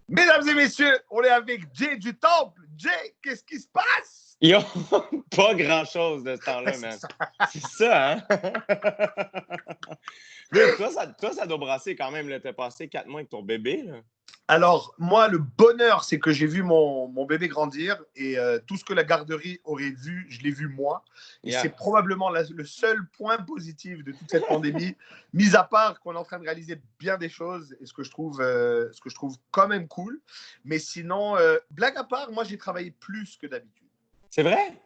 Mesdames et messieurs, on est avec Jay du Temple. Jay, qu'est-ce qui se passe? Ils ont pas grand-chose de ce temps-là, man. C'est ça, hein? Dude, toi, ça doit brasser quand même. T'as passé 4 mois avec ton bébé, là. Alors, moi, le bonheur, c'est que j'ai vu mon bébé grandir et tout ce que la garderie aurait vu, je l'ai vu moi. Et c'est probablement le seul point positif de toute cette pandémie, mis à part qu'on est en train de réaliser bien des choses et ce que je trouve quand même cool. Mais sinon, blague à part, moi, j'ai travaillé plus que d'habitude. C'est vrai?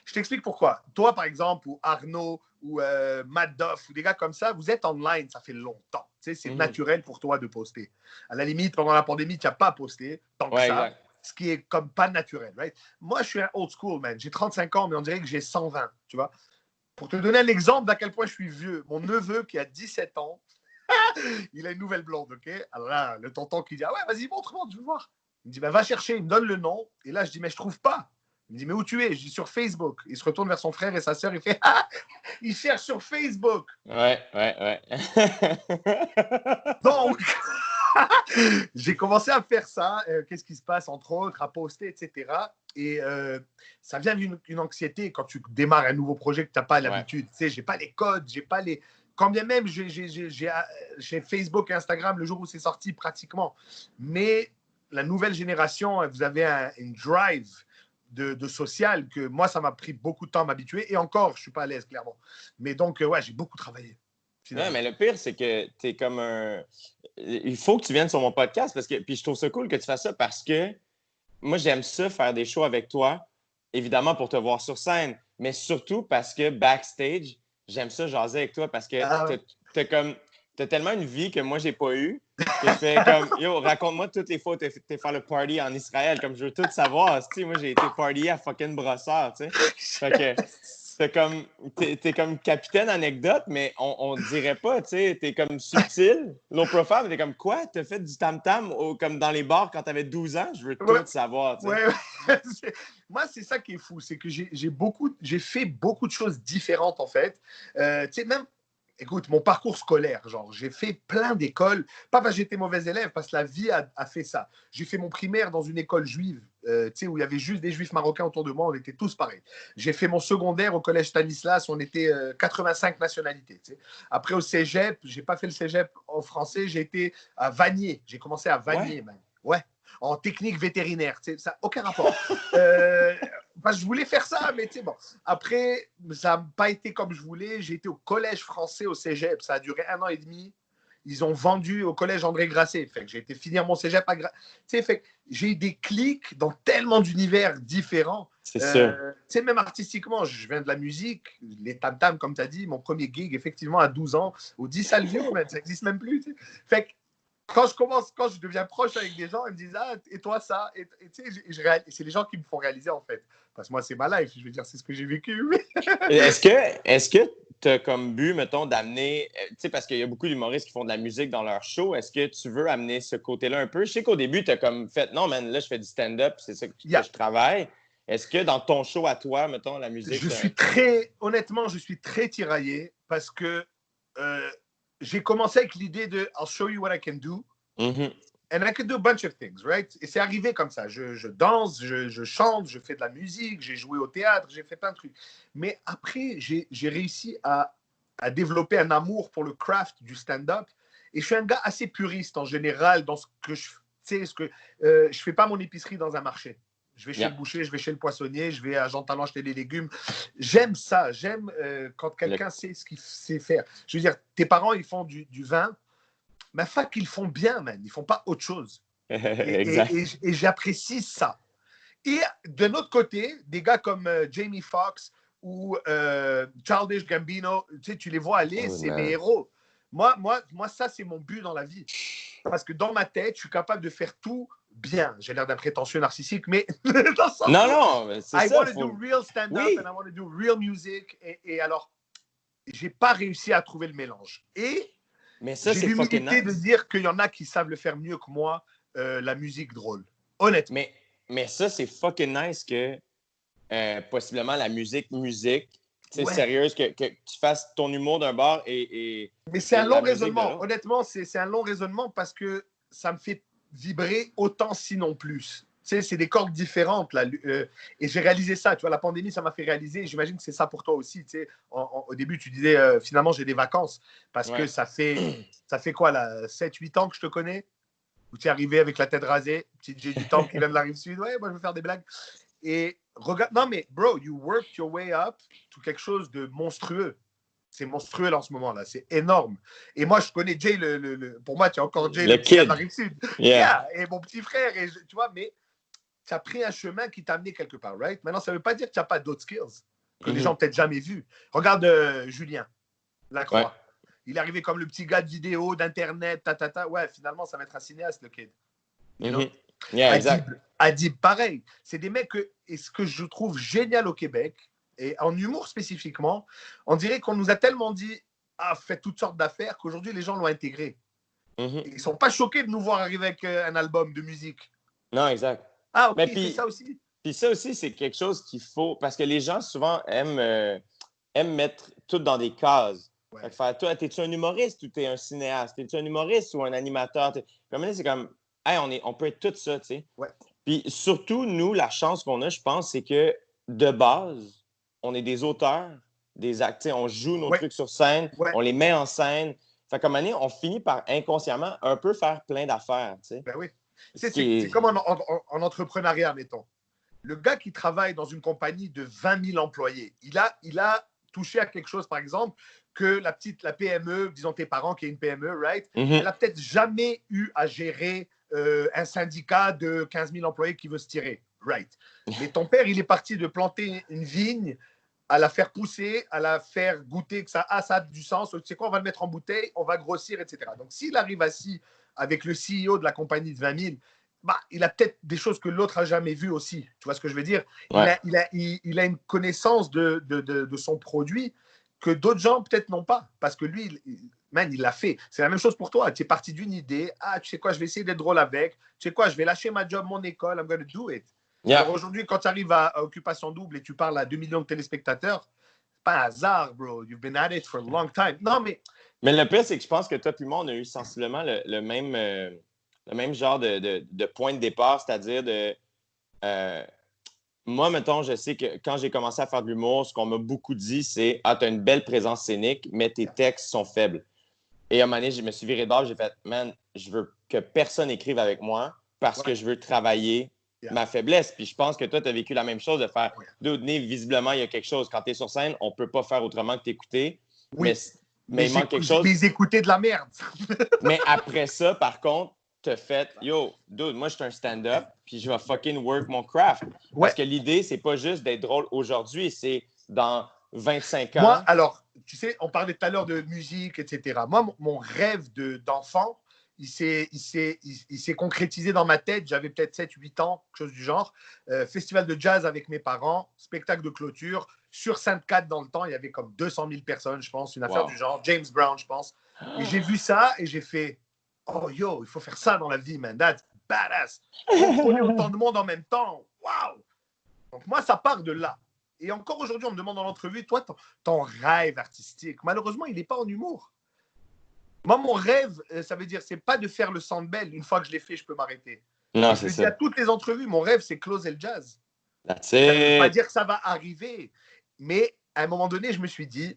Je t'explique pourquoi. Toi, par exemple, ou Arnaud, ou Matt Duff, ou des gars comme ça, vous êtes online, ça fait longtemps. Tu sais, c'est naturel pour toi de poster. À la limite, pendant la pandémie, tu n'as pas posté tant que ça, ce qui est comme pas naturel. Right? Moi, je suis un old school, man. J'ai 35 ans, mais on dirait que j'ai 120, tu vois. Pour te donner un exemple d'à quel point je suis vieux, mon neveu qui a 17 ans, il a une nouvelle blonde, ok? Alors là, le tonton qui dit, ah ouais, vas-y, montre-moi, je veux voir. Il me dit, bah, va chercher, il me donne le nom. Et là, je dis, mais je trouve pas. Il me dit, mais où tu es? Je dis, sur Facebook. Il se retourne vers son frère et sa sœur. Il fait, ah, il cherche sur Facebook. Ouais. Donc, j'ai commencé à faire ça. Qu'est-ce qui se passe, entre autres, à poster, etc. Et ça vient d'une anxiété quand tu démarres un nouveau projet que tu n'as pas l'habitude. Tu sais, j'ai pas les codes, j'ai pas les. Quand bien même, j'ai Facebook et Instagram le jour où c'est sorti pratiquement. Mais la nouvelle génération, vous avez une drive de social que moi, ça m'a pris beaucoup de temps à m'habituer. Et encore, je ne suis pas à l'aise, clairement. Mais donc, ouais, j'ai beaucoup travaillé. Ouais, mais le pire, c'est que tu es comme un. Il faut que tu viennes sur mon podcast parce que. Puis je trouve ça cool que tu fasses ça parce que moi, j'aime ça, faire des shows avec toi, évidemment pour te voir sur scène, mais surtout parce que backstage, j'aime ça jaser avec toi parce que t'as tellement une vie que moi, j'ai pas eu que je fais comme, yo, raconte-moi toutes les fois où t'es faire le party en Israël, comme je veux tout savoir. Moi, j'ai été party à fucking Brossard, tu sais. Fait que t'es comme capitaine anecdote, mais on dirait pas, tu sais, t'es comme subtil, low profile, mais t'es comme quoi? T'as fait du tam-tam comme dans les bars quand t'avais 12 ans? Je veux tout savoir, tu sais. Ouais. Moi, c'est ça qui est fou, c'est que j'ai fait beaucoup de choses différentes, en fait. Tu sais, même, écoute, mon parcours scolaire, genre, j'ai fait plein d'écoles, pas parce que j'étais mauvais élève, parce que la vie a fait ça. J'ai fait mon primaire dans une école juive, tu sais, où il y avait juste des juifs marocains autour de moi, on était tous pareils. J'ai fait mon secondaire au collège Stanislas, on était 85 nationalités. Tu sais. Après, au cégep, j'ai pas fait le cégep en français, j'ai été à Vanier. J'ai commencé à Vanier, man. Ouais, en technique vétérinaire. Tu sais, ça n'a aucun rapport. Parce que je voulais faire ça, mais tu sais, bon. Après, ça n'a pas été comme je voulais. J'ai été au collège français au cégep. Ça a duré 1 an et demi. Ils ont vendu au collège André Grasset. Fait que j'ai été finir mon cégep à fait que j'ai eu des clics dans tellement d'univers différents. C'est sûr. Tu sais, même artistiquement, je viens de la musique, les tam-tams, comme tu as dit, mon premier gig, effectivement, à 12 ans, au 10 Salvio, ça n'existe même plus. Tu sais. Fait que quand je deviens proche avec des gens, ils me disent, ah, et toi, ça. Et tu sais, c'est les gens qui me font réaliser, en fait. Parce que moi, c'est ma life. Je veux dire, c'est ce que j'ai vécu. Est-ce que tu as comme but, mettons, d'amener. Tu sais, parce qu'il y a beaucoup d'humoristes qui font de la musique dans leur show. Est-ce que tu veux amener ce côté-là un peu? Je sais qu'au début, tu as comme fait, non, man, là, je fais du stand-up, c'est ça que je travaille. Est-ce que dans ton show à toi, mettons, la musique. Honnêtement, je suis très tiraillé parce que j'ai commencé avec l'idée de I'll show you what I can do. Mm-hmm. And I can do a bunch of things, right? Et c'est arrivé comme ça. Je danse, je chante, je fais de la musique, j'ai joué au théâtre, j'ai fait plein de trucs. Mais après, j'ai réussi à développer un amour pour le craft du stand-up. Et je suis un gars assez puriste en général dans ce que je fais. Je fais pas mon épicerie dans un marché. Je vais chez le boucher, je vais chez le poissonnier, je vais à Jean Talon acheter des légumes. J'aime ça. J'aime quand quelqu'un sait ce qu'il sait faire. Je veux dire, tes parents, ils font du vin. Mais fuck, ils font bien, man. Ils font pas autre chose. Et j'apprécie ça. Et de notre côté, des gars comme Jamie Foxx ou Childish Gambino, tu les vois aller, c'est mes héros. Moi, ça, c'est mon but dans la vie. Parce que dans ma tête, je suis capable de faire tout bien. J'ai l'air d'un prétentieux narcissique, mais dans son non, c'est ça. I want to do real stand-up and I want to do real music. Et alors, j'ai pas réussi à trouver le mélange. Mais ça, j'ai l'humilité de dire qu'il y en a qui savent le faire mieux que moi, la musique drôle. Honnêtement. Mais ça, c'est fucking nice que possiblement la musique, sérieuse, que tu fasses ton humour d'un bar et mais c'est un long raisonnement. Honnêtement, c'est un long raisonnement parce que ça me fait vibrer autant, sinon plus. Tu sais, c'est des cordes différentes. Là. Et j'ai réalisé ça. Tu vois, la pandémie, ça m'a fait réaliser. J'imagine que c'est ça pour toi aussi. Tu sais, au début, tu disais, finalement, j'ai des vacances. Parce que ça fait quoi, là, 7-8 ans que je te connais, où tu es arrivé avec la tête rasée. J'ai du temps qui vient de la rive sud. Ouais, moi, je veux faire des blagues. Et regarde, non, mais bro, you worked your way up to quelque chose de monstrueux. C'est monstrueux là, en ce moment-là. C'est énorme. Et moi, je connais Jay. Pour moi, tu as encore Jay, le petit de la rive sud. Yeah. Et mon petit frère. Et tu vois, mais tu as pris un chemin qui t'a amené quelque part, right? Maintenant, ça ne veut pas dire que tu n'as pas d'autres skills que les gens n'ont peut-être jamais vus. Regarde Julien Lacroix. Ouais. Il est arrivé comme le petit gars de vidéo, d'Internet, Ouais, finalement, ça va être un cinéaste, le kid. You know? Adib, pareil. C'est des mecs et ce que je trouve génial au Québec, et en humour spécifiquement, on dirait qu'on nous a tellement dit faites toutes sortes d'affaires qu'aujourd'hui, les gens l'ont intégré. Ils ne sont pas choqués de nous voir arriver avec un album de musique. Non, exact. Ah, ok, c'est ça aussi. Puis ça aussi, c'est quelque chose qu'il faut... Parce que les gens, souvent, aiment mettre tout dans des cases. Ouais. Fait que faire, toi, t'es-tu un humoriste ou t'es un cinéaste? T'es-tu un humoriste ou un animateur? Comme c'est comme, hey, on peut être tout ça, tu sais. Ouais. Puis surtout, nous, la chance qu'on a, je pense, c'est que de base, on est des auteurs, des acteurs, on joue nos trucs sur scène, on les met en scène. Fait comme année, on finit par inconsciemment un peu faire plein d'affaires, tu sais. Ben oui. C'est comme en entrepreneuriat, mettons. Le gars qui travaille dans une compagnie de 20 000 employés, il a touché à quelque chose, par exemple, que la PME, disons tes parents qui est une PME, right? Elle n'a peut-être jamais eu à gérer un syndicat de 15 000 employés qui veut se tirer, right? Mais ton père, il est parti de planter une vigne, à la faire pousser, à la faire goûter que ça a du sens. Tu sais quoi, on va le mettre en bouteille, on va grossir, etc. Donc, s'il arrive assis avec le CEO de la compagnie de 20 000, il a peut-être des choses que l'autre n'a jamais vues aussi. Tu vois ce que je veux dire? Ouais. Il a une connaissance de son produit que d'autres gens peut-être n'ont pas. Parce que lui, il l'a fait. C'est la même chose pour toi. Tu es parti d'une idée. Tu sais quoi, je vais essayer d'être drôle avec. Tu sais quoi, je vais lâcher ma job, mon école. I'm going to do it. Yeah. Alors aujourd'hui, quand tu arrives à Occupation Double et tu parles à 2 millions de téléspectateurs, c'est pas un hasard, bro. You've been at it for a long time. Non, mais le pire, c'est que je pense que toi et moi, on a eu sensiblement le même genre de point de départ, c'est-à-dire moi, mettons, je sais que quand j'ai commencé à faire de l'humour, ce qu'on m'a beaucoup dit, c'est « Ah, tu as une belle présence scénique, mais tes textes sont faibles. » Et à un moment donné, je me suis viré d'or, j'ai fait « Man, je veux que personne écrive avec moi parce que je veux travailler ma faiblesse. » Puis je pense que toi, tu as vécu la même chose de faire « Dude, visiblement, il y a quelque chose. Quand tu es sur scène, on ne peut pas faire autrement que t'écouter. » Oui. Mais il manque quelque chose. Mais écouter de la merde. Mais après ça, par contre, t'as fait « Yo, dude, moi, je suis un stand-up, puis je vais fucking work mon craft. » Parce que l'idée, c'est pas juste d'être drôle aujourd'hui, c'est dans 25 ans. Moi, alors, tu sais, on parlait tout à l'heure de musique, etc. Moi, mon rêve d'enfant, il s'est concrétisé dans ma tête. J'avais peut-être 7-8 ans, quelque chose du genre. Festival de jazz avec mes parents, spectacle de clôture. Sur Sainte-Cat, dans le temps, il y avait comme 200 000 personnes, je pense, une affaire du genre. James Brown, je pense. Et j'ai vu ça et j'ai fait « Oh, yo, il faut faire ça dans la vie, man. That's badass. » On connaît autant de monde en même temps. Waouh! Donc, moi, ça part de là. Et encore aujourd'hui, on me demande dans l'entrevue, toi, ton rêve artistique, malheureusement, il n'est pas en humour. Moi, mon rêve, ça veut dire, c'est pas de faire le Sandbell. Une fois que je l'ai fait, je peux m'arrêter. Non, c'est ça. Je dis à toutes les entrevues, mon rêve, c'est closer le jazz. That's ça ne veut it. pas dire que ça va arriver. Mais à un moment donné, je me suis dit, tu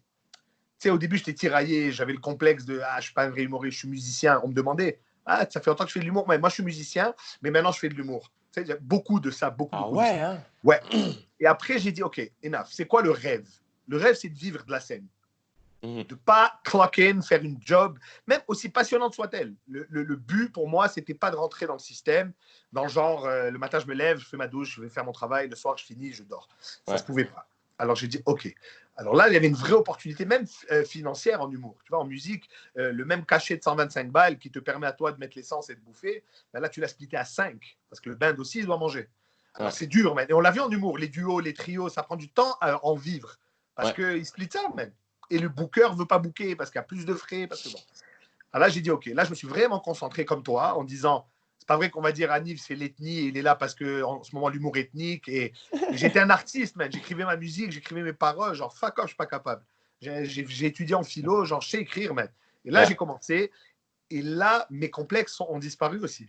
sais, au début, j'étais tiraillé. J'avais le complexe de, je suis pas un vrai humoriste, je suis musicien. On me demandait, ça fait longtemps que je fais de l'humour. Mais moi, je suis musicien, mais maintenant, je fais de l'humour. Tu sais, il y a beaucoup de ça, beaucoup de ouais, ça. Hein? Ouais. Et après, j'ai dit, OK, enough. C'est quoi le rêve? Le rêve, c'est de vivre de la scène. De ne pas clock in, faire une job, même aussi passionnante soit-elle. Le but, pour moi, c'était pas de rentrer dans le système, dans le genre, le matin, je me lève, je fais ma douche, je vais faire mon travail, le soir, je finis, je dors. Ça se pouvait pas. Alors, j'ai dit, OK. Alors là, il y avait une vraie opportunité, même financière en humour. Tu vois, en musique, le même cachet de 125 balles qui te permet à toi de mettre l'essence et de bouffer, ben là, tu l'as splitté à 5, parce que le band aussi, il doit manger. Alors, c'est dur, man. Et on l'a vu en humour, les duos, les trios, ça prend du temps à en vivre, parce qu'ils splitent ça, man. Et le booker ne veut pas booker parce qu'il y a plus de frais. Parce que bon. Alors là, j'ai dit, OK, là, je me suis vraiment concentré comme toi en disant, c'est pas vrai qu'on va dire Anniv, c'est l'ethnie, et il est là parce qu'en ce moment, l'humour ethnique. Et j'étais un artiste, man. J'écrivais ma musique, j'écrivais mes paroles. Genre, fuck off, je suis pas capable. J'ai étudié en philo, genre, je sais écrire, man. Et là, j'ai commencé. Et là, mes complexes ont disparu aussi.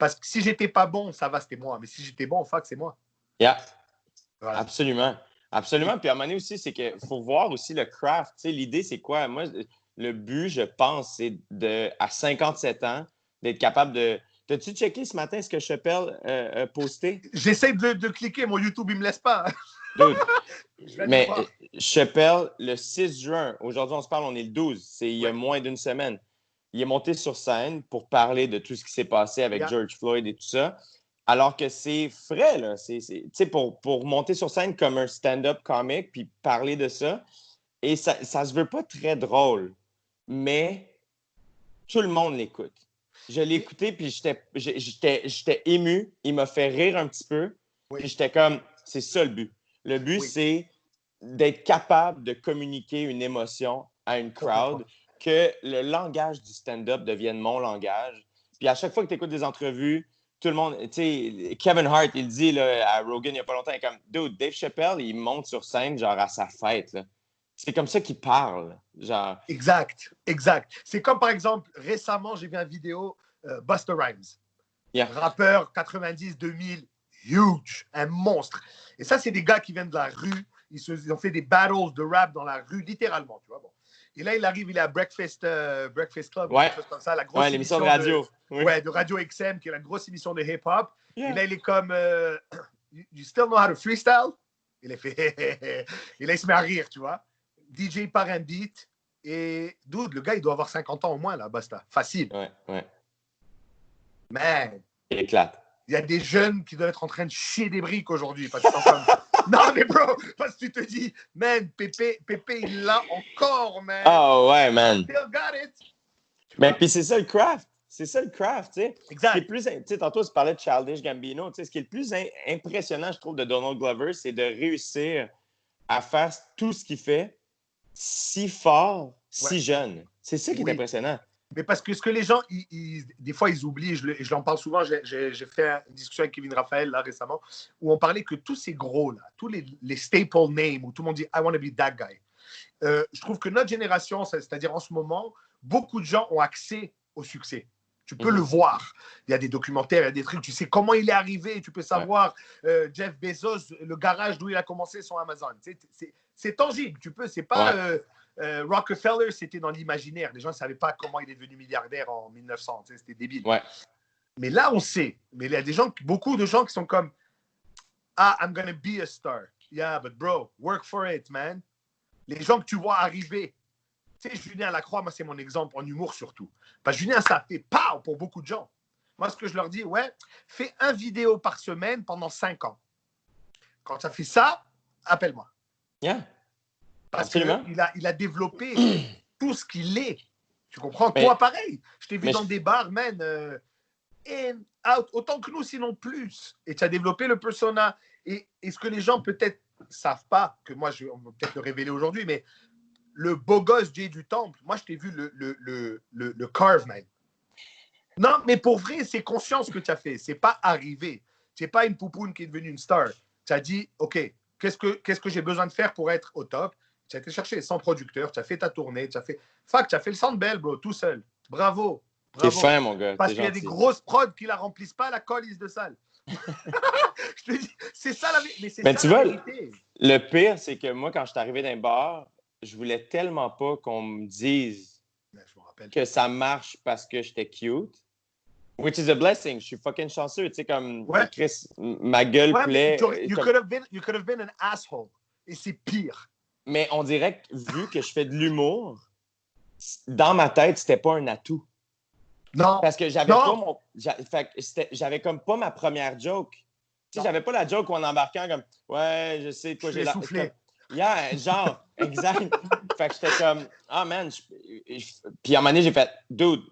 Parce que si j'étais pas bon, ça va, c'était moi. Mais si j'étais bon, fuck, c'est moi. Yeah. Voilà. Absolument. Absolument. Puis à un moment donné aussi, c'est qu'il faut voir aussi le craft. Tu sais, l'idée, c'est quoi? Moi, le but, je pense, c'est à 57 ans, d'être capable de. T'as-tu checké ce matin ce que Chappelle a posté? J'essaie de cliquer, mon YouTube, il me laisse pas. Dude, Je vais aller mais voir. Chappelle, le 6 juin, aujourd'hui, on se parle, on est le 12, c'est il y a Ouais. moins d'une semaine. Il est monté sur scène pour parler de tout ce qui s'est passé avec Yeah. George Floyd et tout ça. Alors que c'est frais, là. Tu sais, pour monter sur scène comme un stand-up comic puis parler de ça. Et ça se veut pas très drôle, mais tout le monde l'écoute. Je l'ai écouté puis j'étais ému. Il m'a fait rire un petit peu. Oui. Puis j'étais comme, c'est ça le but. Le but, Oui. c'est d'être capable de communiquer une émotion à une crowd, que le langage du stand-up devienne mon langage. Puis à chaque fois que tu écoutes des entrevues, tout le monde, tu sais, Kevin Hart, il dit là, à Rogan il n'y a pas longtemps, il est comme, dude, Dave Chappelle, il monte sur scène genre à sa fête. Là. C'est comme ça qu'il parle. Genre. Exact, exact. C'est comme par exemple, récemment, j'ai vu une vidéo Busta Rhymes. Yeah. Rappeur 90-2000, huge, un monstre. Et ça, c'est des gars qui viennent de la rue. Ils ont fait des battles de rap dans la rue, littéralement. Tu vois, bon. Et là, il arrive, il est à Breakfast Club, Ouais. quelque chose comme ça, la grosse l'émission de émission radio. Oui. Ouais, de Radio XM, qui est la grosse émission de hip-hop. Yeah. Et là, il est comme, you still know how to freestyle? Il est fait, et là, il se met à rire, tu vois. DJ par un beat. Et dude, le gars, il doit avoir 50 ans au moins, là, basta. Facile. Ouais. Man, Il éclate. il y a des jeunes qui doivent être en train de chier des briques aujourd'hui. Parce qu'ils sont comme... Non, mais bro, parce que tu te dis, man, Pépé, il l'a encore, man. Oh, ouais, man. Still got it. Mais puis c'est ça le craft. C'est ça le craft, tu sais. Exact. Ce qui est plus, tu sais, tantôt, tu parlais de Childish Gambino. Tu sais, ce qui est le plus impressionnant, je trouve, de Donald Glover, c'est de réussir à faire tout ce qu'il fait si fort, si jeune. C'est ça qui est impressionnant. Mais parce que ce que les gens, des fois, ils oublient, et je l'en parle souvent, j'ai fait une discussion avec Kevin Raphaël là, récemment, où on parlait que tous ces gros, là, tous les staple names, où tout le monde dit « I want to be that guy ». Je trouve que notre génération, c'est-à-dire en ce moment, beaucoup de gens ont accès au succès. Tu peux le voir. Il y a des documentaires, il y a des trucs. Tu sais comment il est arrivé. Tu peux savoir Jeff Bezos, le garage d'où il a commencé son Amazon. C'est tangible. Tu peux. C'est pas Rockefeller, c'était dans l'imaginaire. Les gens ne savaient pas comment il est devenu milliardaire en 1900. C'était débile. Ouais. Mais là, on sait. Mais il y a des gens, beaucoup de gens qui sont comme Ah, I'm gonna be a star. Yeah, but bro, work for it, man. Les gens que tu vois arriver. Tu sais, Julien Lacroix, moi, c'est mon exemple en humour surtout. Parce que Julien, ça fait pow pour beaucoup de gens. Moi, ce que je leur dis, ouais, fais un vidéo par semaine pendant 5 ans. Quand ça fait ça, appelle-moi. Yeah. Parce qu'il a développé tout ce qu'il est. Tu comprends? Mais, toi, pareil. Je t'ai vu dans je... des bars, man, in, out, autant que nous, sinon plus. Et tu as développé le persona. Et ce que les gens peut-être savent pas, que moi, on va peut-être le révéler aujourd'hui, mais le beau gosse Jay du Temple, moi, je t'ai vu le carve, man. Non, mais pour vrai, c'est conscience que tu as fait. C'est pas arrivé. Tu n'es pas une poupoune qui est devenue une star. Tu as dit, OK, qu'est-ce que j'ai besoin de faire pour être au top? Tu as été chercher 100 producteurs, tu as fait ta tournée, tu as fait le Sandbell, bro, tout seul. Bravo. T'es fin, mon gars. Parce qu'il y a des grosses prods qui la remplissent pas, la colisse de salle. Je te dis, c'est ça la vérité. Mais tu vois, le pire, c'est que moi, quand je suis arrivé d'un bar, je voulais tellement pas qu'on me dise que ça marche parce que j'étais cute. Which is a blessing. Je suis fucking chanceux. Tu sais, comme Chris, ma gueule plaît. You could have been an asshole. Et c'est pire. Mais on dirait que vu que je fais de l'humour, dans ma tête, c'était pas un atout. Non. Parce que j'avais comme pas ma première joke. Tu sais, j'avais pas la joke où on embarquant comme ouais, je sais de quoi j'ai l'air. Yeah, genre, exact. Fait que j'étais comme ah man. Puis à un moment donné, j'ai fait dude,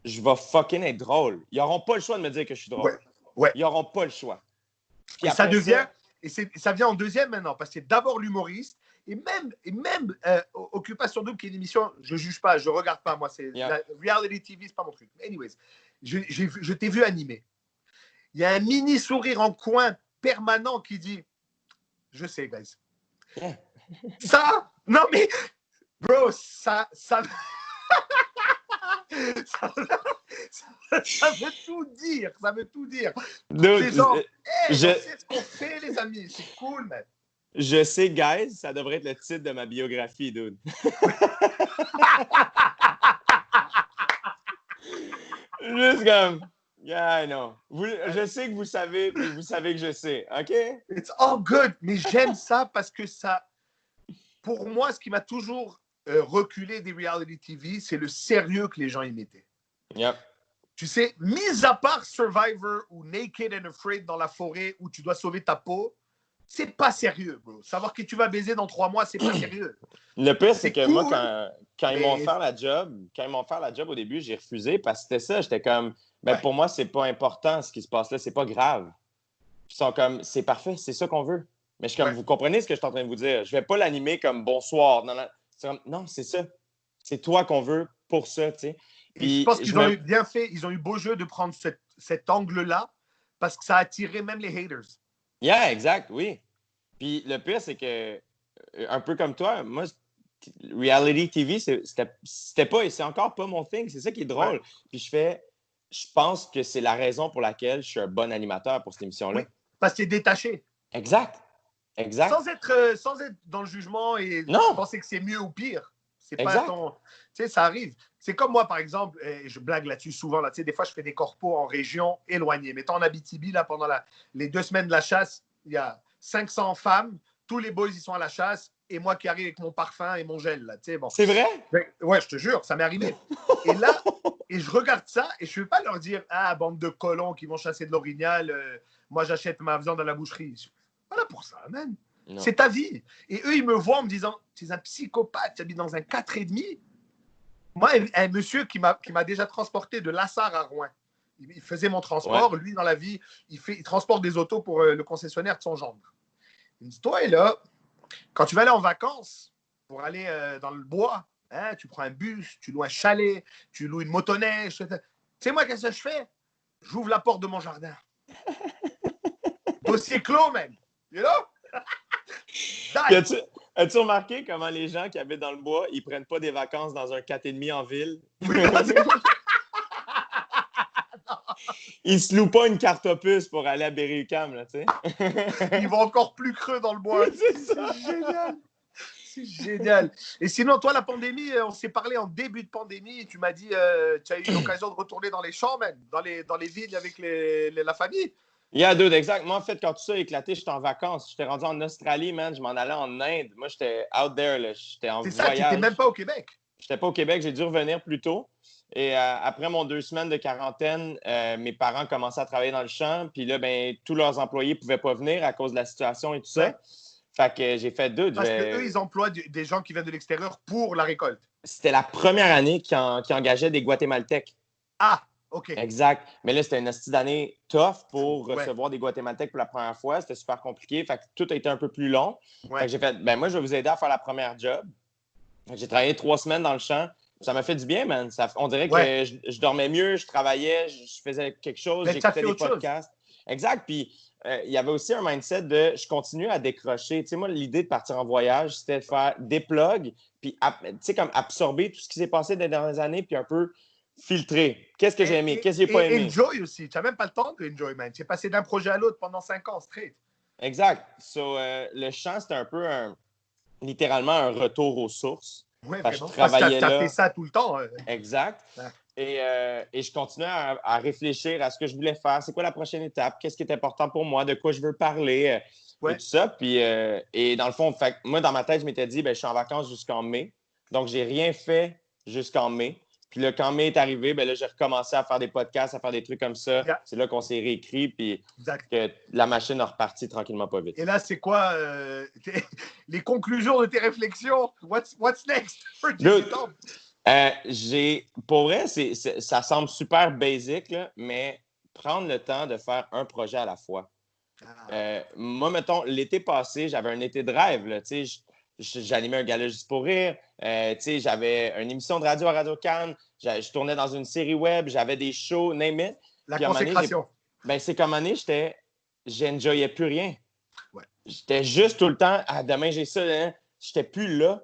je vais fucking être drôle. Ils n'auront pas le choix de me dire que je suis drôle. Ouais. Ils n'auront pas le choix. Puis et ça devient. Et ça vient en deuxième maintenant, parce que c'est d'abord l'humoriste, et même Occupation Double, qui est une émission, je ne juge pas, je ne regarde pas, moi, c'est la reality TV, c'est pas mon truc. Anyways, je t'ai vu animer. Il y a un mini sourire en coin permanent qui dit, je sais, guys. Yeah. Ça, non mais, bro, ça... Ça, ça veut tout dire. Ça veut tout dire. Dude, C'est genre, hey, je, on sait ce qu'on fait, les amis. C'est cool, man. je sais, guys, ça devrait être le titre de ma biographie, dude. Juste comme, yeah, I know. Je sais que vous savez, puis vous savez que je sais, OK? It's all good. Mais j'aime ça parce que ça, pour moi, ce qui m'a toujours reculé des reality TV, c'est le sérieux que les gens y mettaient. Yep. Tu sais, mis à part Survivor ou Naked and Afraid dans la forêt où tu dois sauver ta peau, c'est pas sérieux, bro. Savoir qui tu vas baiser dans 3 mois, c'est pas sérieux. Le pire, c'est que cool, moi, quand ils m'ont mais... offert la job au début, j'ai refusé parce que c'était ça. J'étais comme, ben, Ouais. pour moi, c'est pas important ce qui se passe là, c'est pas grave. Ils sont comme, c'est parfait, c'est ça qu'on veut. Mais je suis comme, Ouais. vous comprenez ce que je suis en train de vous dire? Je vais pas l'animer comme bonsoir. Non, non, c'est comme, non, c'est ça. C'est toi qu'on veut pour ça, tu sais. Et je Puis pense qu'ils ont eu bien fait, ils ont eu beau jeu de prendre cet angle-là parce que ça a attiré même les haters. Yeah, exact, oui. Puis le pire, c'est que, un peu comme toi, moi, reality TV, c'était pas, et c'est encore pas mon thing. C'est ça qui est drôle. Ouais. Puis je pense que c'est la raison pour laquelle je suis un bon animateur pour cette émission-là. Oui, parce que c'est détaché. Exact. Exact. Sans être dans le jugement et Non. penser que c'est mieux ou pire. C'est Exact. pas ton. Tu sais, ça arrive. C'est comme moi, par exemple, et je blague là-dessus souvent. Là, tu sais, des fois, je fais des corpos en région éloignée. Mettons en Abitibi, là, pendant les 2 semaines de la chasse, il y a 500 femmes. Tous les boys, ils sont à la chasse. Et moi qui arrive avec mon parfum et mon gel. Là, tu sais, bon. C'est vrai? Ouais, je te jure, ça m'est arrivé. Et là, et je regarde ça et je ne veux pas leur dire, ah, bande de colons qui vont chasser de l'orignal, moi j'achète ma viande à la boucherie. Voilà pour ça, man. Non. C'est ta vie. Et eux, ils me voient en me disant, tu es un psychopathe, tu habites dans un 4,5. Moi, un monsieur qui m'a déjà transporté de Lassar à Rouen. Il faisait mon transport. Ouais. Lui, dans la vie, il transporte des autos pour le concessionnaire de son gendre. Il me dit, toi, là, quand tu vas aller en vacances pour aller dans le bois, hein, tu prends un bus, tu loues un chalet, tu loues une motoneige. Tu sais, moi, qu'est-ce que je fais? J'ouvre la porte de mon jardin. Dossier clos, même. You know? As-tu remarqué comment les gens qui habitent dans le bois, ils prennent pas des vacances dans un 4,5 en ville? Oui, ils se louent pas une carte opus pour aller à Berry-UQAM, là, tu sais. Ils vont encore plus creux dans le bois. C'est génial. C'est génial. Et sinon, toi, la pandémie, on s'est parlé en début de pandémie et tu m'as dit tu as eu l'occasion de retourner dans les champs, même, dans les villes avec la famille. Yeah, dude, exact. Moi, en fait, quand tout ça a éclaté, j'étais en vacances. J'étais rendu en Australie, man. Je m'en allais en Inde. Moi, j'étais out there, là. J'étais en voyage. C'est ça, tu n'étais même pas au Québec. J'étais pas au Québec. J'ai dû revenir plus tôt. Et après mon 2 semaines de quarantaine, mes parents commençaient à travailler dans le champ. Puis là, ben, tous leurs employés ne pouvaient pas venir à cause de la situation et tout ça. Ouais. Fait que j'ai fait deux. Parce qu'eux, ils emploient des gens qui viennent de l'extérieur pour la récolte. C'était la première année qui engageait des Guatémaltèques. Ah, OK. Exact. Mais là, c'était une hostie d'année tough pour recevoir des Guatémaltèques pour la première fois. C'était super compliqué. Fait que tout a été un peu plus long. Ouais. Fait que j'ai fait, ben moi, je vais vous aider à faire la première job. J'ai travaillé 3 semaines dans le champ. Ça m'a fait du bien, man. On dirait que je dormais mieux, je travaillais, je faisais quelque chose, j'écoutais des podcasts. Exact. Puis, il y avait aussi un mindset de je continue à décrocher. Tu sais, moi, l'idée de partir en voyage, c'était de faire des plugs, puis, tu sais, comme absorber tout ce qui s'est passé des dernières années, puis un peu filtrer. Qu'est-ce que j'ai aimé? Qu'est-ce que j'ai pas aimé? Enjoy aussi. Tu n'as même pas le temps de enjoy, man. Tu es passé d'un projet à l'autre pendant 5 ans straight. Exact. So, le chant, c'était un peu littéralement un retour aux sources. Oui, parce que je travaillais là. Tu as fait ça tout le temps. Exact. Ouais. Et je continuais à réfléchir à ce que je voulais faire. C'est quoi la prochaine étape? Qu'est-ce qui est important pour moi? De quoi je veux parler? Et tout ça. Puis, et dans le fond, moi, dans ma tête, je m'étais dit, ben, je suis en vacances jusqu'en mai. Donc, j'ai rien fait jusqu'en mai. Puis là, quand mai est arrivé, ben là, j'ai recommencé à faire des podcasts, à faire des trucs comme ça. Yeah. C'est là qu'on s'est réécrit, puis que la machine a reparti tranquillement pas vite. Et là, c'est quoi les conclusions de tes réflexions? What's next? Pour vrai, ça semble super basic, là, mais prendre le temps de faire un projet à la fois. Moi, mettons, l'été passé, j'avais un été de rêve. Là, j'animais un gala juste pour rire. J'avais une émission de radio à Radio-Can. Je tournais dans une série web. J'avais des shows, name it. La consécration. C'est comme année, j'enjoyais plus rien. Ouais. J'étais juste tout le temps, demain j'ai ça. Hein. J'étais plus là.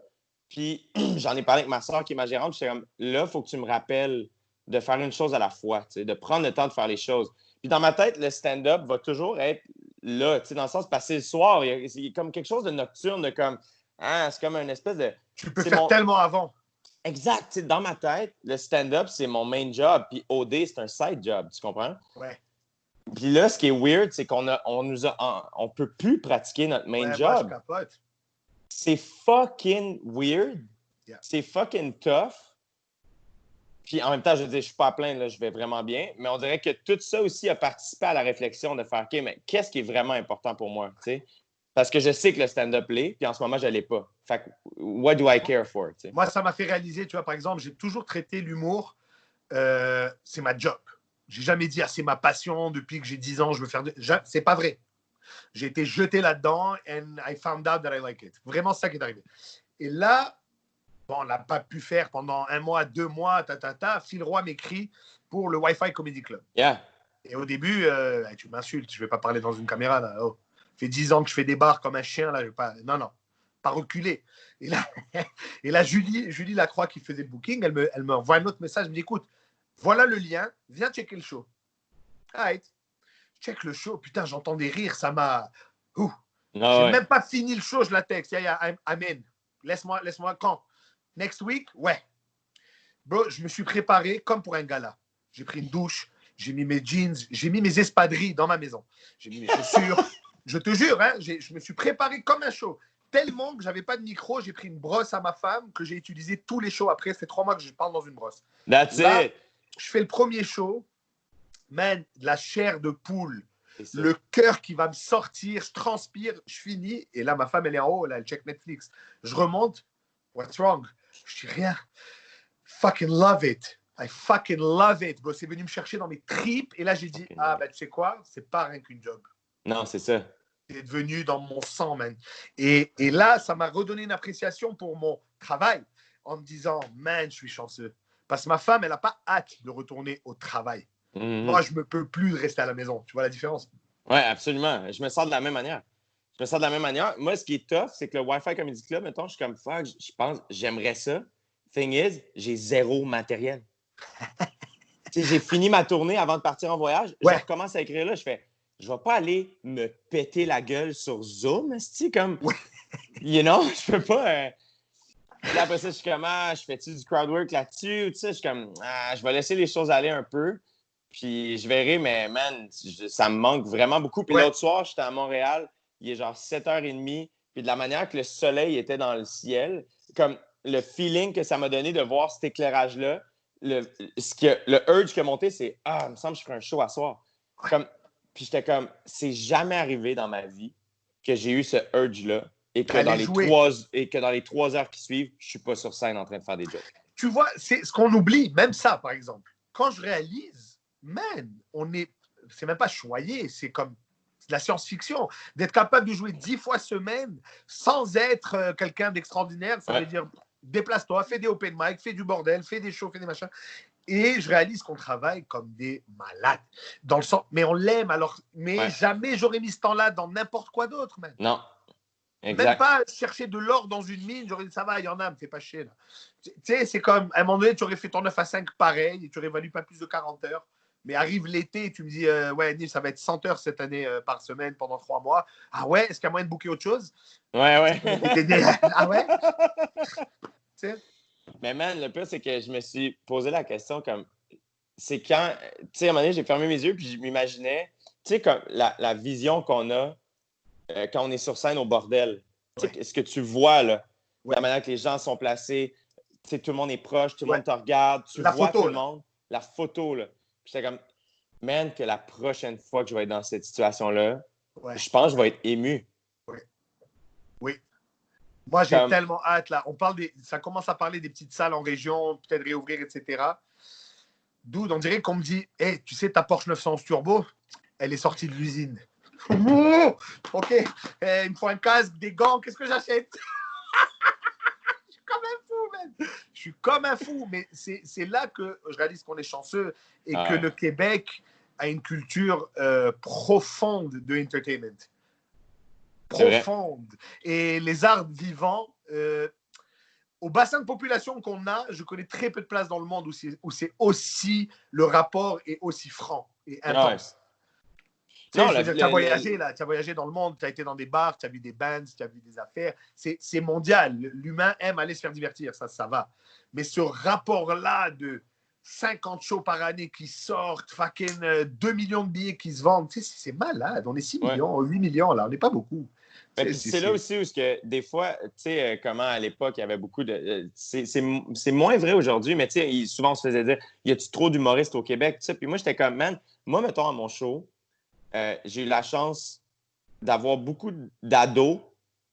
Puis j'en ai parlé avec ma soeur qui est ma gérante. J'étais comme, là, il faut que tu me rappelles de faire une chose à la fois, de prendre le temps de faire les choses. Puis dans ma tête, le stand-up va toujours être là, dans le sens, passer le soir, il y a comme quelque chose de nocturne, de comme, c'est comme une espèce de... Tu peux faire tellement avant. Exact. Dans ma tête, le stand-up, c'est mon main job, puis OD, c'est un side job, tu comprends? Ouais. Puis là, ce qui est weird, c'est qu'on on peut plus pratiquer notre main job. Moi, je capote. C'est fucking weird. Yeah. C'est fucking tough. Puis en même temps, je veux dire, je suis pas à plaindre, là, je vais vraiment bien. Mais on dirait que tout ça aussi a participé à la réflexion de faire, OK, mais qu'est-ce qui est vraiment important pour moi, tu sais? Parce que je sais que le stand-up l'est, puis en ce moment, je l'ai pas. Fait que, what do I care for, tu sais? Moi, ça m'a fait réaliser, tu vois, par exemple, j'ai toujours traité l'humour, c'est ma job. J'ai jamais dit, c'est ma passion, depuis que j'ai 10 ans, je veux faire... C'est pas vrai. J'ai été jeté là-dedans and I found out that I like it. Vraiment, c'est ça qui est arrivé. Et là, bon, on n'a pas pu faire pendant 1 mois, 2 mois, Phil Roy m'écrit pour le Wi-Fi Comedy Club. Yeah. Et au début, tu m'insultes, je ne vais pas parler dans une caméra. Là. Oh. Ça fait 10 ans que je fais des bars comme un chien. Là, je vais pas... Non, pas reculer. Et là Julie Lacroix qui faisait le booking, elle me envoie un autre message, elle me dit, écoute, voilà le lien, viens checker le show. Right. Check le show, putain, j'entends des rires, ça m'a... J'ai même pas fini le show, je la texte. I'm in. Laisse-moi quand? Next week? Ouais. Bro, je me suis préparé comme pour un gala. J'ai pris une douche, j'ai mis mes jeans, j'ai mis mes espadrilles dans ma maison. J'ai mis mes chaussures. Je te jure, hein, je me suis préparé comme un show. Tellement que j'avais pas de micro, j'ai pris une brosse à ma femme que j'ai utilisé tous les shows après. Ça fait 3 mois que je parle dans une brosse. That's Là, it. Je fais le premier show. Man, la chair de poule. Le cœur qui va me sortir, je transpire, je finis. Et là, ma femme, elle est en haut, là, elle check Netflix. Je remonte. What's wrong? Je dis rien. Fucking love it. I fucking love it. Bon, c'est venu me chercher dans mes tripes. Et là, j'ai dit, tu sais quoi? C'est pas rien qu'une job. Non, c'est ça. C'est devenu dans mon sang, man. Et là, ça m'a redonné une appréciation pour mon travail en me disant, man, je suis chanceux. Parce que ma femme, elle n'a pas hâte de retourner au travail. Mm-hmm. Moi, je ne peux plus rester à la maison. Tu vois la différence? Oui, absolument. Je me sens de la même manière. Moi, ce qui est tough, c'est que le Wi-Fi Comedy Club, mettons, je suis comme, fuck, je pense, j'aimerais ça. Thing is, j'ai 0 matériel. J'ai fini ma tournée avant de partir en voyage. Ouais. Je recommence à écrire là. Je fais, je vais pas aller me péter la gueule sur Zoom, comme, you know, je peux pas. Puis après ça, je suis comme, je fais-tu du crowdwork là-dessus? Tu sais, je suis comme, je vais laisser les choses aller un peu. Puis je verrai, mais man, ça me manque vraiment beaucoup. Puis l'autre soir, j'étais à Montréal, il est genre 7h30. Puis de la manière que le soleil était dans le ciel, comme le feeling que ça m'a donné de voir cet éclairage-là, le urge qui a monté, c'est il me semble que je ferai un show à soir. Puis j'étais comme, c'est jamais arrivé dans ma vie que j'ai eu ce urge-là et que, dans les 3 heures qui suivent, je suis pas sur scène en train de faire des jokes. Tu vois, c'est ce qu'on oublie, même ça, par exemple. Quand je réalise, man, c'est même pas choyé, c'est comme de la science-fiction. D'être capable de jouer 10 fois semaine sans être quelqu'un d'extraordinaire, ça veut dire déplace-toi, fais des open mic, fais du bordel, fais des shows, fais des machins. Et je réalise qu'on travaille comme des malades. Dans le sens, mais on l'aime alors. Mais jamais j'aurais mis ce temps-là dans n'importe quoi d'autre, man. Non. Exact. Même pas chercher de l'or dans une mine, j'aurais dit ça va, il y en a, me fais pas chier. Là. Tu sais, c'est comme, à un moment donné, tu aurais fait ton 9 à 5 pareil, et tu aurais valu pas plus de 40 heures. Mais arrive l'été et tu me dis, ouais, Neil, ça va être 100 heures cette année par semaine pendant 3 mois. Ah ouais, est-ce qu'il y a moyen de booker autre chose? Ouais. Ah ouais? Mais man, le pire, c'est que je me suis posé la question comme, c'est quand, tu sais, à un moment donné, j'ai fermé mes yeux puis je m'imaginais, tu sais, comme la vision qu'on a quand on est sur scène au bordel. Tu sais, ce que tu vois, là, la manière que les gens sont placés, tu sais, tout le monde est proche, tout le monde te regarde, tu vois tout le monde. La photo, là. Puis j'étais comme, man, que la prochaine fois que je vais être dans cette situation-là, je pense que je vais être ému. Oui. Moi, j'ai tellement hâte, là. Ça commence à parler des petites salles en région, peut-être réouvrir, etc. D'où on dirait qu'on me dit, hey, tu sais, ta Porsche 911 Turbo, elle est sortie de l'usine. Ok, il me faut un casque, des gants, qu'est-ce que j'achète? Je suis comme un fou, man. Je suis comme un fou, mais c'est là que je réalise qu'on est chanceux et que le Québec a une culture profonde de entertainment. Profonde. Et les arts vivants, au bassin de population qu'on a, je connais très peu de places dans le monde où c'est aussi, le rapport est aussi franc et intense. Tu sais, Non, je veux dire, tu as voyagé là, tu as voyagé dans le monde, tu as été dans des bars, tu as vu des bands, tu as vu des affaires. C'est mondial. L'humain aime aller se faire divertir, ça va. Mais ce rapport-là de 50 shows par année qui sortent, fucking 2 millions de billets qui se vendent, tu sais, c'est malade. On est 6 millions, 8 millions là, on n'est pas beaucoup. Mais puis c'est là aussi où que, des fois, tu sais, comment à l'époque, il y avait beaucoup de. C'est moins vrai aujourd'hui, mais tu sais, souvent on se faisait dire y a-tu trop d'humoristes au Québec? Tu sais, puis moi, j'étais comme, man, moi, mettons, à mon show, j'ai eu la chance d'avoir beaucoup d'ados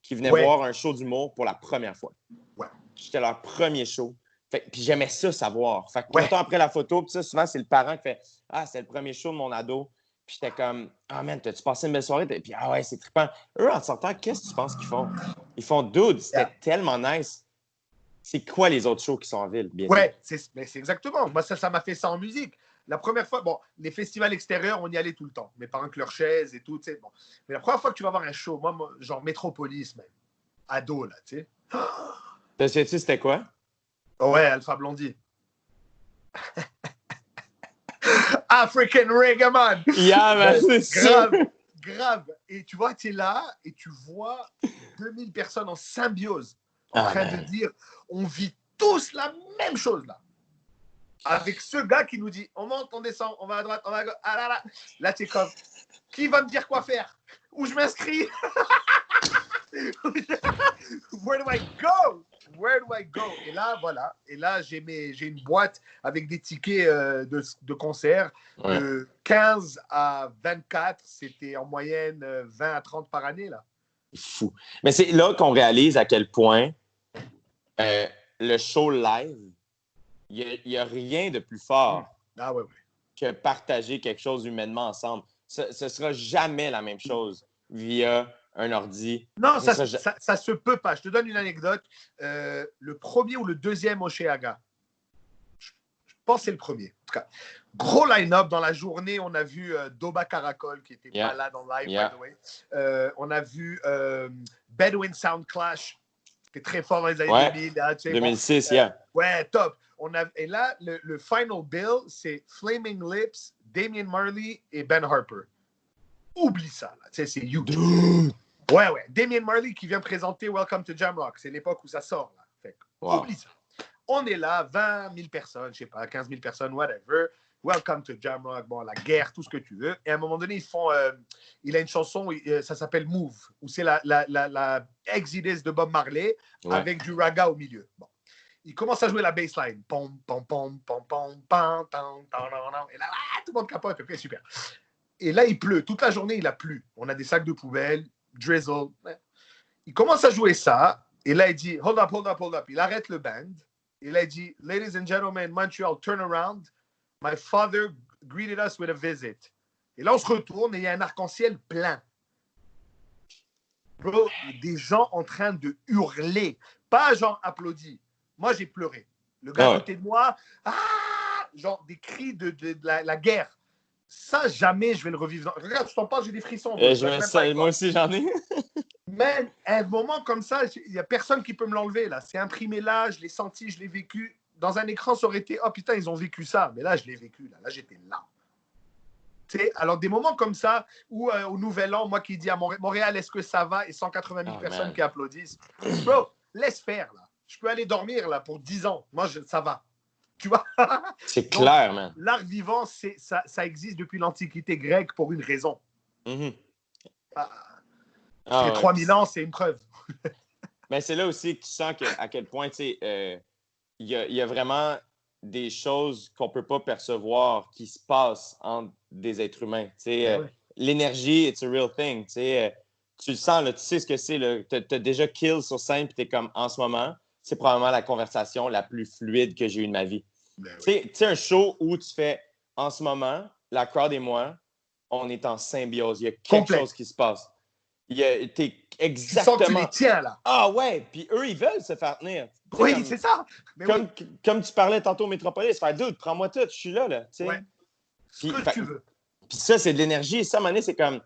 qui venaient voir un show d'humour pour la première fois. Ouais. J'étais leur premier show. Puis j'aimais ça savoir. Fait que, mettons, après la photo, puis ça, souvent, c'est le parent qui fait ah, c'est le premier show de mon ado. Puis j'étais comme ah, man, t'as-tu passé une belle soirée? Puis ah, ouais, c'est trippant. Eux, en sortant, qu'est-ce que tu penses qu'ils font? Ils font dude, c'était tellement nice. C'est quoi les autres shows qui sont en ville? Bien sûr. C'est exactement. Moi, ça m'a fait ça en musique. La première fois, bon, les festivals extérieurs, on y allait tout le temps. Mes parents avec leurs chaises et tout, tu sais. Bon. Mais la première fois que tu vas voir un show, moi genre Métropolis, même, ado, là, tu sais. Tu sais, c'était quoi? Ouais, Alpha Blondie. African Reggae Man. Yeah, man, c'est grave, grave. Et tu vois, tu es là et tu vois 2000 personnes en symbiose, en train de dire, on vit tous la même chose là. Avec ce gars qui nous dit, on monte, on descend, on va à droite, on va à gauche. Ah là, là tu es comme, qui va me dire quoi faire? Où je m'inscris? Where do I go? Where do I go? Et là, voilà. Et là, j'ai une boîte avec des tickets de concert. De 15 à 24, c'était en moyenne 20 à 30 par année. Là. Fou. Mais c'est là qu'on réalise à quel point le show live, il n'y a rien de plus fort que partager quelque chose humainement ensemble. Ce ne sera jamais la même chose via un ordi. Non, ça se peut pas. Je te donne une anecdote. Le premier ou le deuxième Oceaga, je pense que c'est le premier. En tout cas, gros line-up dans la journée. On a vu Doba Caracol qui était malade en live, by the way. On a vu Bedouin Sound Clash, qui était très fort dans les années 2000. Là, tu sais, 2006, ouais, top. Et là, le final bill, c'est Flaming Lips, Damian Marley et Ben Harper. Oublie ça, là. Tu sais, c'est huge. Ouais. Damian Marley qui vient présenter Welcome to Jamrock. C'est l'époque où ça sort, là. Fait oublie ça. On est là, 20 000 personnes, je sais pas, 15 000 personnes, whatever. Welcome to Jamrock, bon, la guerre, tout ce que tu veux. Et à un moment donné, il a une chanson, ça s'appelle Move, où c'est la Exodus de Bob Marley avec du raga au milieu. Bon. Il commence à jouer la bassline. Pom, pom, pom, pom, pom, pom, pom, pom, et là, tout le monde capote. Ok, super. Et là, il pleut. Toute la journée, il a plu. On a des sacs de poubelle, drizzle. Il commence à jouer ça. Et là, il dit, hold up. Il arrête le band. Et là, il dit, ladies and gentlemen, Montreal, turn around. My father greeted us with a visit. Et là, on se retourne et il y a un arc-en-ciel plein. Bro, des gens en train de hurler. Pas genre applaudis. Moi, j'ai pleuré. Le gars à côté de moi, genre des cris de la guerre. Ça, jamais je vais le revivre. Regarde, je t'en parle, j'ai des frissons. Moi aussi, j'en ai. Mais à un moment comme ça, il n'y a personne qui peut me l'enlever. Là. C'est imprimé là, je l'ai senti, je l'ai vécu. Dans un écran, ça aurait été, oh putain, ils ont vécu ça. Mais là, je l'ai vécu. Là j'étais là. T'sais, alors, des moments comme ça, où au Nouvel An, moi qui dis à Montréal, est-ce que ça va? Et 180 000 personnes qui applaudissent. Bro, laisse faire, là. Je peux aller dormir, là, pour 10 ans. Moi, ça va. Tu vois? C'est clair, man. L'art vivant, ça existe depuis l'Antiquité grecque pour une raison. Mm-hmm. 3000 ans, c'est une preuve. Mais c'est là aussi que tu sens à quel point, tu sais, il y a vraiment des choses qu'on ne peut pas percevoir qui se passent entre des êtres humains. Tu sais, l'énergie, it's a real thing. Tu sais, tu le sens, là, tu sais ce que c'est. Tu as déjà kill sur scène, puis tu es comme, en ce moment, c'est probablement la conversation la plus fluide que j'ai eue de ma vie. Tu sais, un show où tu fais, en ce moment, la crowd et moi, on est en symbiose. Il y a quelque chose qui se passe. T'es exactement... Tu sens que tu les tiens, là. Ah ouais, puis eux, ils veulent se faire tenir. Oui, c'est ça. Mais comme tu parlais tantôt au Métropolis, faire dude, prends-moi tout, je suis là. Ouais. Ce que tu veux. Puis ça, c'est de l'énergie. Ça, à un moment donné, c'est comme...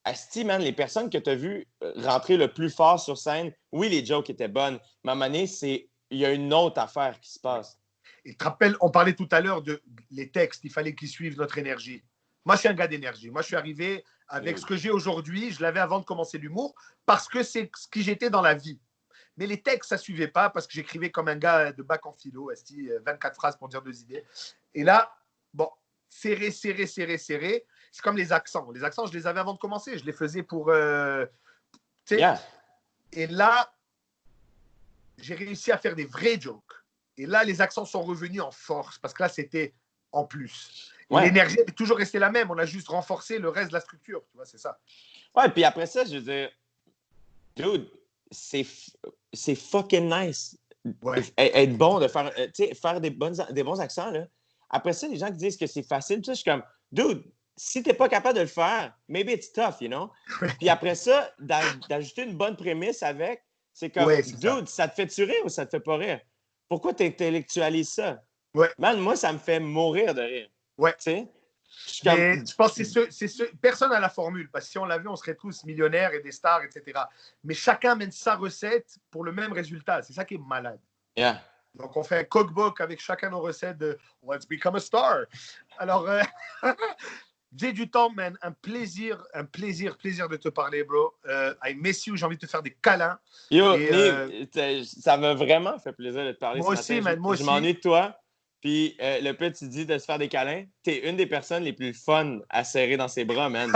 Asti, man, les personnes que tu as vues rentrer le plus fort sur scène, oui, les jokes étaient bonnes, mais à un moment donné, c'est il y a une autre affaire qui se passe. Et tu te rappelles, on parlait tout à l'heure de les textes, il fallait qu'ils suivent notre énergie. Moi, je suis un gars d'énergie. Moi, je suis arrivé avec ce que j'ai aujourd'hui. Je l'avais avant de commencer l'humour parce que c'est ce qui j'étais dans la vie. Mais les textes, ça ne suivait pas parce que j'écrivais comme un gars de bac en philo, 24 phrases pour dire 2 idées. Et là, bon, serré. C'est comme les accents. Les accents, je les avais avant de commencer. Je les faisais pour... Yeah. Et là, j'ai réussi à faire des vrais jokes. Et là, les accents sont revenus en force parce que là, c'était en plus. Ouais. L'énergie est toujours restée la même. On a juste renforcé le reste de la structure. Tu vois, c'est ça. Ouais, puis après ça, je veux dire, dude, c'est fucking nice. Ouais. Être bon de faire, faire des bons accents. Là. Après ça, les gens qui disent que c'est facile, je suis comme, dude, si t'es pas capable de le faire, maybe it's tough, you know? Puis après ça, d'ajouter une bonne prémisse avec, c'est comme, dude, ça te fait tuer ou ça te fait pas rire? Pourquoi tu intellectualises ça? Ouais. Man, moi, ça me fait mourir de rire. Ouais. Tu sais? Mais je pense que personne n'a la formule, parce que si on l'avait, on serait tous millionnaires et des stars, etc. Mais chacun mène sa recette pour le même résultat. C'est ça qui est malade. Yeah. Donc, on fait un cookbook avec chacun nos recettes de Let's become a star. Alors, j'ai du temps, man. Un plaisir de te parler, bro. I miss you. J'ai envie de te faire des câlins. Yo, ça m'a vraiment fait plaisir de te parler moi ce aussi, matin. Man, moi je aussi. m'ennuie de toi. Puis le peu, tu dis de se faire des câlins. T'es une des personnes les plus fun à serrer dans ses bras, man.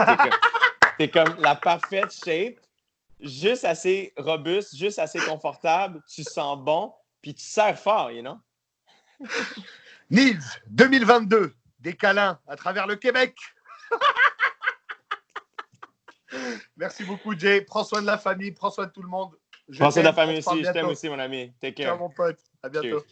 T'es comme la parfaite shape. Juste assez robuste, juste assez confortable. Tu sens bon. Puis tu serres fort, you know? Nils, 2022, des câlins à travers le Québec. Merci beaucoup, Jay. Prends soin de la famille, prends soin de tout le monde. Prends soin de la famille aussi. Je t'aime aussi, mon ami. Take care. Ciao, mon pote. À bientôt. Cheers.